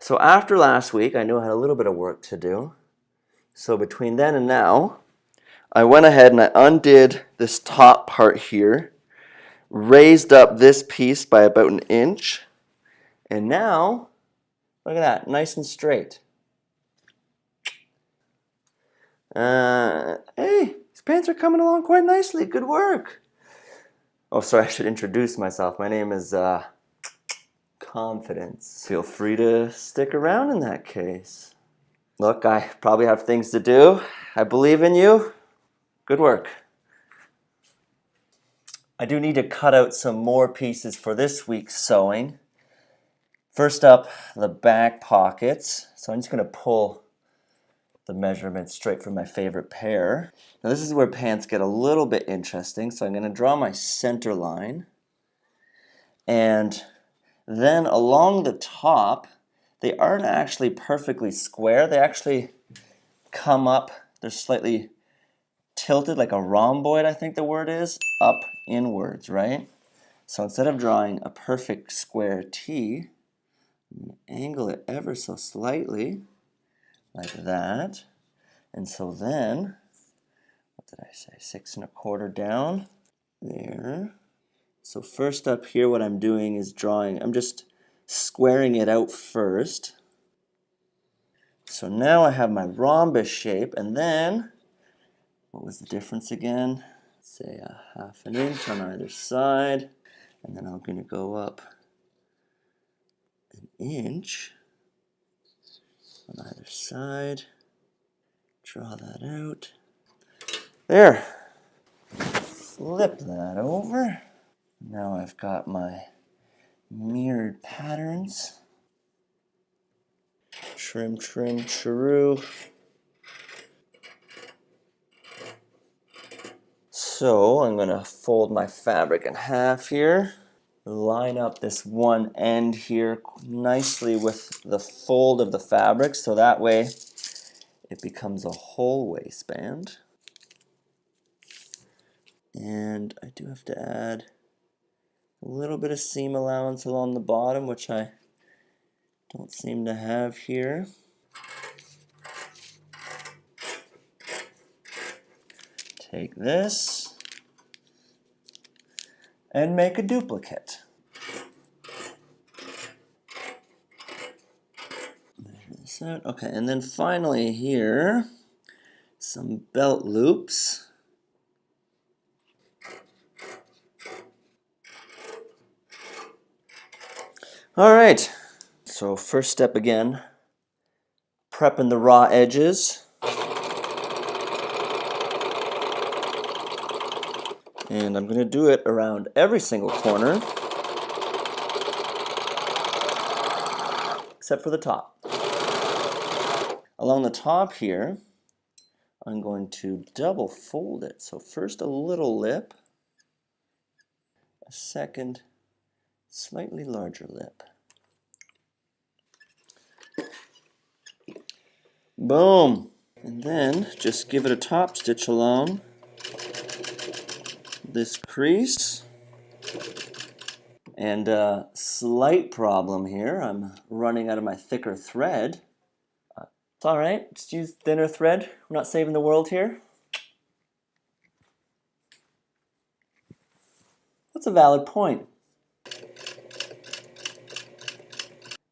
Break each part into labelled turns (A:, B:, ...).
A: So after last week, I knew I had a little bit of work to do. So between then and now, I went ahead and I undid this top part here, raised up this piece by about 1 inch, and now, look at that, nice and straight. Hey, these pants are coming along quite nicely, good work. Oh, sorry, I should introduce myself. My name is Confidence. Feel free to stick around in that case. Look, I probably have things to do. I believe in you. Good work. I do need to cut out some more pieces for this week's sewing. First up, the back pockets. So I'm just going to pull the measurements straight from my favorite pair. Now this is where pants get a little bit interesting. So I'm going to draw my center line. And then along the top, they aren't actually perfectly square. They actually come up. They're slightly tilted, like a rhomboid, I think the word is, up inwards, right? So instead of drawing a perfect square T, I'm going to angle it ever so slightly, like that. And so then, what did I say, 6 1/4 down, there. So first up here, what I'm doing is I'm just squaring it out first. So now I have my rhombus shape, and then, what was the difference again? Say a 1/2 inch on either side, and then I'm going to go up 1 inch on either side. Draw that out. There. Flip that over. Now I've got my mirrored patterns. Trim, trim, chiroo. So I'm going to fold my fabric in half here. Line up this one end here nicely with the fold of the fabric, so that way it becomes a whole waistband. And I do have to add a little bit of seam allowance along the bottom, which I don't seem to have here. Take this and make a duplicate. Measure this out. Okay, and then finally here, some belt loops. All right, so first step again, prepping the raw edges. And I'm going to do it around every single corner, except for the top. Along the top here, I'm going to double fold it. So first a little lip, a second slightly larger lip. Boom! And then just give it a top stitch along this crease. And a slight problem here, I'm running out of my thicker thread. It's all right, just use thinner thread. We're not saving the world here. That's a valid point.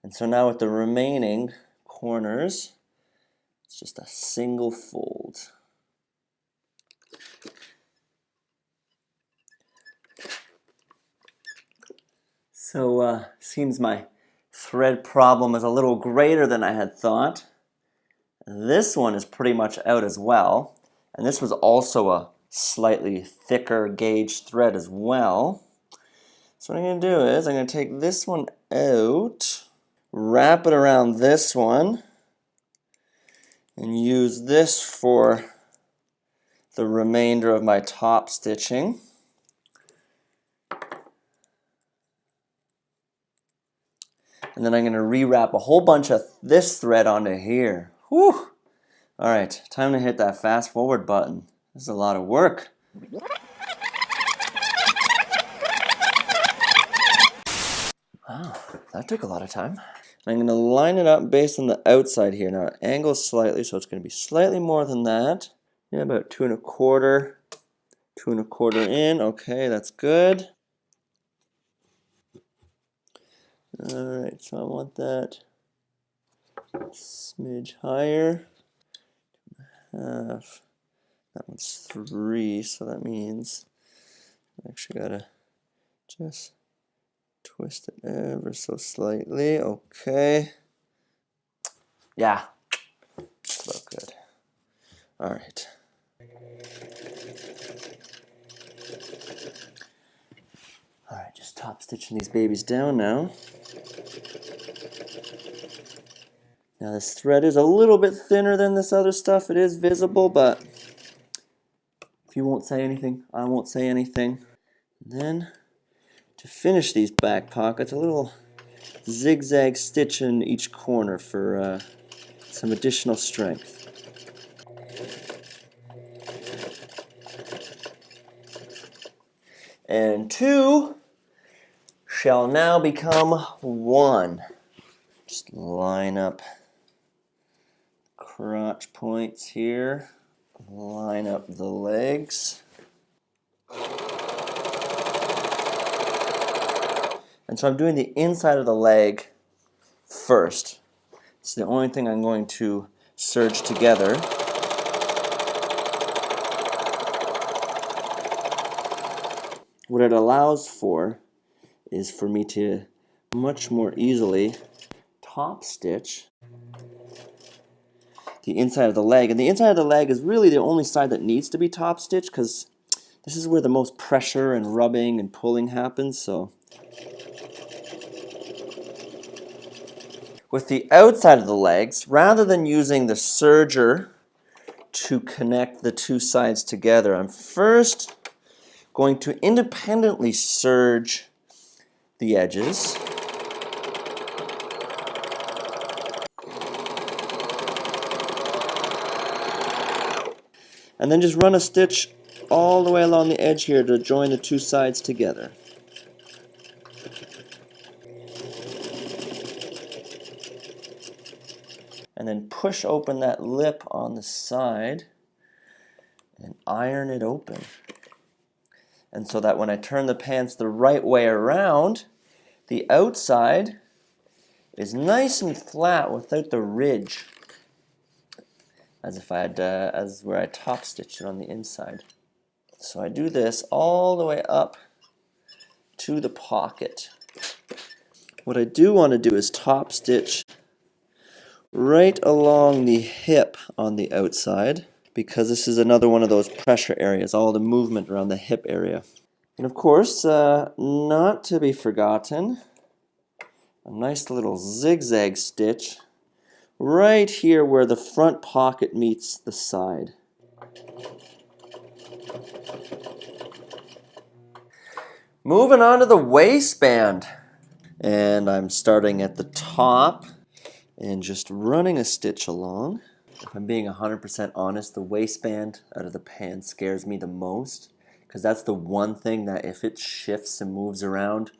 A: And so now with the remaining corners, it's just a single fold. So seems my thread problem is a little greater than I had thought. This one is pretty much out as well. And this was also a slightly thicker gauge thread as well. So what I'm going to do is I'm going to take this one out, wrap it around this one, and use this for the remainder of my top stitching. And then I'm going to rewrap a whole bunch of this thread onto here. Whew! All right, time to hit that fast forward button. This is a lot of work. Wow, that took a lot of time. I'm going to line it up based on the outside here. Now it angles slightly, so it's going to be slightly more than that. Yeah, about 2 1/4, 2 1/4 in. Okay, that's good. Alright, so I want that smidge higher. Half. That one's 3, so that means I actually gotta just twist it ever so slightly. Okay. Yeah, that's about good. Alright. Alright, just top stitching these babies down now. Now this thread is a little bit thinner than this other stuff. It is visible, but if you won't say anything, I won't say anything. And then to finish these back pockets, a little zigzag stitch in each corner for some additional strength. And 2 shall now become 1. Just line up crotch points here, line up the legs. And so I'm doing the inside of the leg first. It's the only thing I'm going to serge together. What it allows for is for me to much more easily top stitch the inside of the leg. And the inside of the leg is really the only side that needs to be top stitched because this is where the most pressure and rubbing and pulling happens. So with the outside of the legs, rather than using the serger to connect the two sides together, I'm first going to independently serge the edges. And then just run a stitch all the way along the edge here to join the two sides together. And then push open that lip on the side and iron it open. And so that when I turn the pants the right way around, the outside is nice and flat without the ridge, as if I had, as where I top stitched it on the inside. So I do this all the way up to the pocket. What I do want to do is top stitch right along the hip on the outside, because this is another one of those pressure areas, all the movement around the hip area. And of course, not to be forgotten, a nice little zigzag stitch right here where the front pocket meets the side. Moving on to the waistband. And I'm starting at the top and just running a stitch along. If I'm being 100% honest, the waistband out of the pants scares me the most, because that's the one thing that if it shifts and moves around,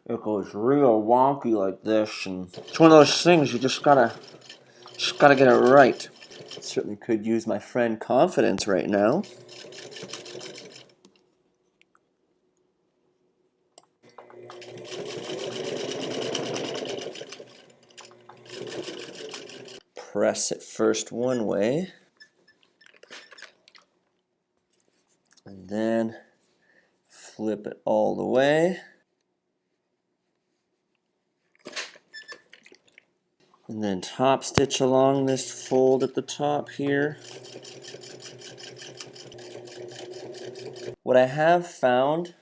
A: it goes real wonky like this, and it's one of those things you just gotta get it right. Certainly could use my friend Confidence right now. Press it first one way, and then flip it all the way. And then top stitch along this fold at the top here. What I have found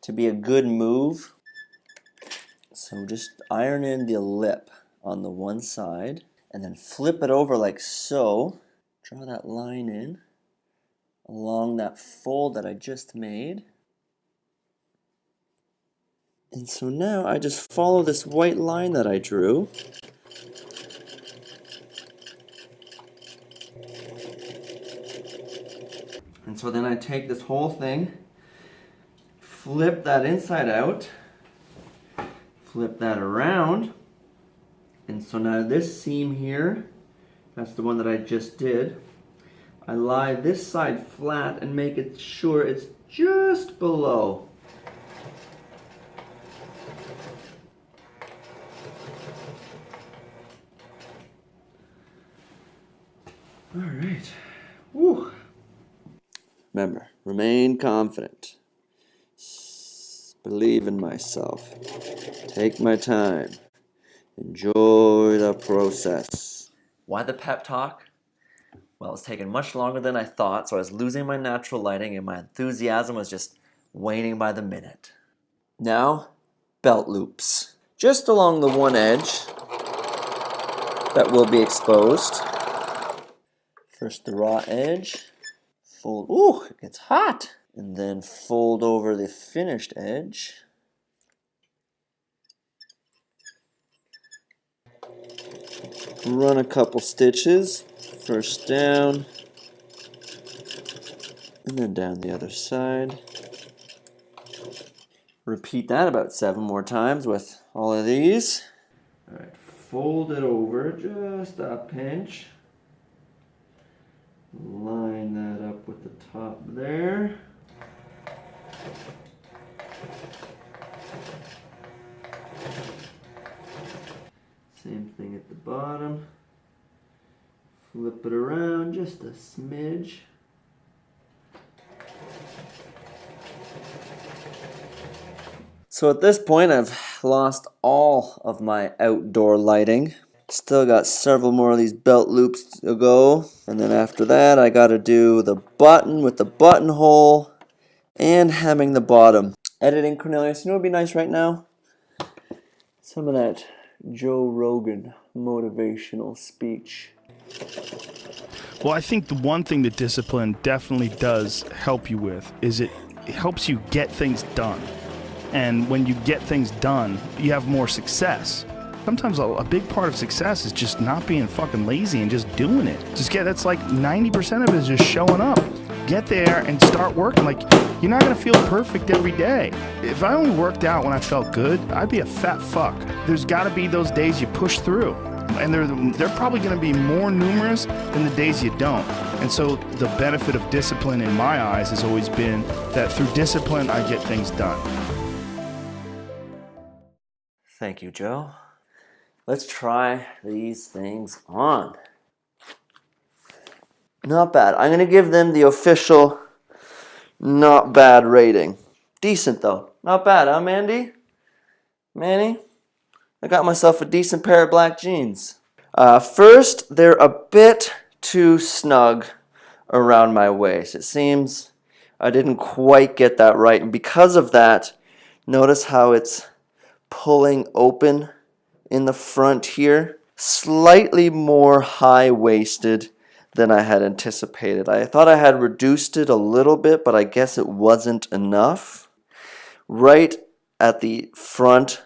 A: to be a good move, so just iron in the lip on the one side, and then flip it over like so. Draw that line in along that fold that I just made. And so now I just follow this white line that I drew. And so then I take this whole thing, flip that inside out, flip that around, And so now this seam here, that's the one that I just did. I lie this side flat and make it sure it's just below. All right. Woo. Remember, remain confident. Believe in myself. Take my time. Enjoy the process. Why the pep talk? Well, it's taken much longer than I thought, so I was losing my natural lighting and my enthusiasm was just waning by the minute. Now, belt loops. Just along the one edge that will be exposed. First the raw edge. Fold. Ooh, it gets hot. And then fold over the finished edge. Run a couple stitches. First down. And then down the other side. Repeat that about 7 more times with all of these. All right, fold it over just a pinch. Line that up with the top there. Same thing at the bottom. Flip it around just a smidge. So at this point I've lost all of my outdoor lighting. Still got several more of these belt loops to go. And then after that I gotta do the button with the buttonhole and hemming the bottom. Editing Cornelius, you know what would be nice right now? Some of that Joe Rogan motivational speech.
B: Well, I think the one thing that discipline definitely does help you with is it helps you get things done. And when you get things done, you have more success. Sometimes a big part of success is just not being fucking lazy and just doing it. That's like 90% of it is just showing up. Get there and start working. Like, you're not gonna feel perfect every day. If I only worked out when I felt good, I'd be a fat fuck. There's gotta be those days you push through. And they're probably gonna be more numerous than the days you don't. And so the benefit of discipline in my eyes has always been that through discipline, I get things done.
A: Thank you, Joe. Let's try these things on. Not bad. I'm going to give them the official not bad rating. Decent, though. Not bad, huh, Mandy? Manny? I got myself a decent pair of black jeans. First, they're a bit too snug around my waist. It seems I didn't quite get that right. And because of that, notice how it's pulling open in the front here. Slightly more high-waisted than I had anticipated. I thought I had reduced it a little bit, but I guess it wasn't enough. Right at the front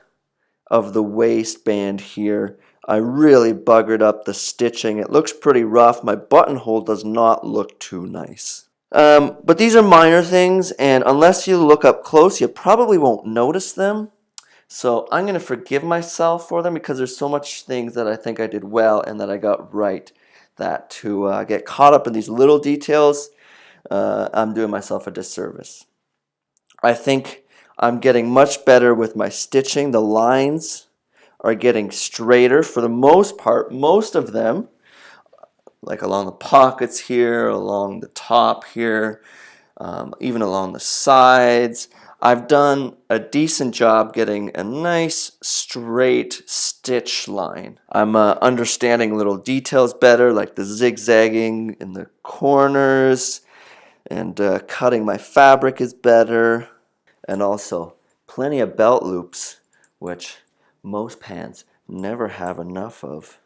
A: of the waistband here, I really buggered up the stitching. It looks pretty rough. My buttonhole does not look too nice. But these are minor things, and unless you look up close, you probably won't notice them. So I'm going to forgive myself for them because there's so much things that I think I did well and that I got right, that to get caught up in these little details, I'm doing myself a disservice. I think I'm getting much better with my stitching. The lines are getting straighter for the most part. Most of them, like along the pockets here, along the top here, even along the sides. I've done a decent job getting a nice straight stitch line. I'm understanding little details better, like the zigzagging in the corners, and cutting my fabric is better, and also plenty of belt loops, which most pants never have enough of.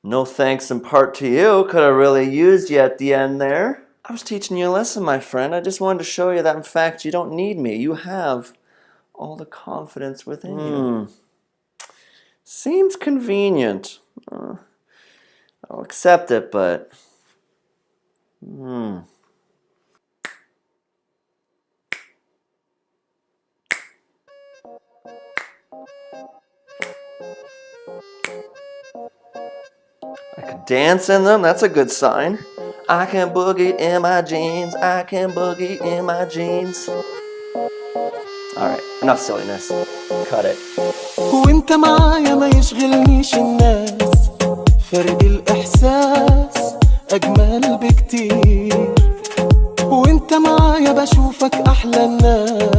A: No thanks in part to you. Could have really used you at the end there. I was teaching you a lesson, my friend. I just wanted to show you that, in fact, you don't need me. You have all the confidence within you. Seems convenient. I'll accept it, but... I could dance in them. That's a good sign. I can boogie in my jeans. I can boogie in my jeans. All right, enough silliness. Cut it.
C: وانت معايا ما يشغلنيش الناس فرق الإحساس أجمل بكتير وانت معايا بشوفك أحلى الناس